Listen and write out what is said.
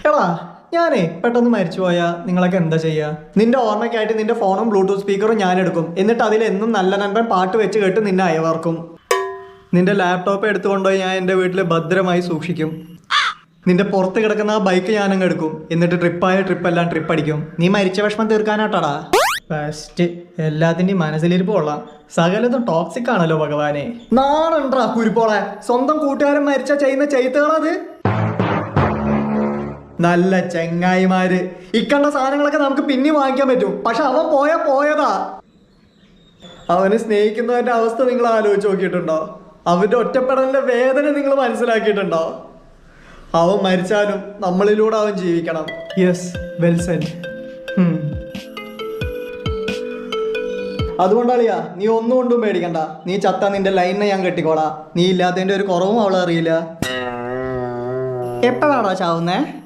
എടാ ഞാനേ പെട്ടെന്ന് മരിച്ചു പോയാ നിങ്ങളൊക്കെ എന്താ ചെയ്യാ? നിന്റെ ഓർമ്മയ്ക്കായിട്ട് നിന്റെ ഫോണും ബ്ലൂടൂത്ത് സ്പീക്കറും ഞാൻ എടുക്കും. എന്നിട്ട് അതിൽ എന്നും നല്ല നൻപൻ പാട്ട് വെച്ച് കേട്ട് നിന്നെ അയവാർക്കും. നിന്റെ ലാപ്ടോപ്പ് എടുത്തുകൊണ്ടുപോയി ഞാൻ എൻ്റെ വീട്ടിൽ ഭദ്രമായി സൂക്ഷിക്കും. നിന്റെ പുറത്ത് കിടക്കുന്ന ആ ബൈക്ക് ഞാനങ്ങ് എടുക്കും. എന്നിട്ട് ട്രിപ്പെല്ലാം ട്രിപ്പ് അടിക്കും. നീ മരിച്ച വിഷമം തീർക്കാനാട്ടാടാ. ഫസ്റ്റ് എല്ലാത്തിൻ്റെയും മനസ്സിലിരിപ്പ് കൊള്ളാം. സകലതും ടോക്സിക് ആണല്ലോ ഭഗവാനെ. നാണുണ്ടാ കുരുപ്പോളെ. സ്വന്തം കൂട്ടുകാരൻ മരിച്ച ചെയ്യുന്ന ചെയ്ത്തുകളത്. നല്ല ചെങ്ങായിമാര്. ഇക്കണ്ട സാധനങ്ങളൊക്കെ നമുക്ക് പിന്നെ വാങ്ങിക്കാൻ പറ്റും. പക്ഷെ അവൻ പോയതാ. അവനെ സ്നേഹിക്കുന്നവന്റെ അവസ്ഥ നിങ്ങൾ ആലോചിച്ച് നോക്കിയിട്ടുണ്ടോ? അവന്റെ ഒറ്റപ്പെടലിന്റെ വേദന നിങ്ങൾ മനസ്സിലാക്കിയിട്ടുണ്ടോ? അവൻ മരിച്ചാലും നമ്മളിലൂടെ അവൻ ജീവിക്കണം. Yes, well Z. അതുകൊണ്ടാളിയാ നീ ഒന്നും കൊണ്ടും പേടിക്കണ്ട. നീ ചത്ത നിന്റെ ലൈനിനെ ഞാൻ കെട്ടിക്കോളാ. നീ ഇല്ലാത്തതിന്റെ ഒരു കുറവും അവൾ അറിയില്ല. എപ്പോഴാണോ ചാവുന്നേ?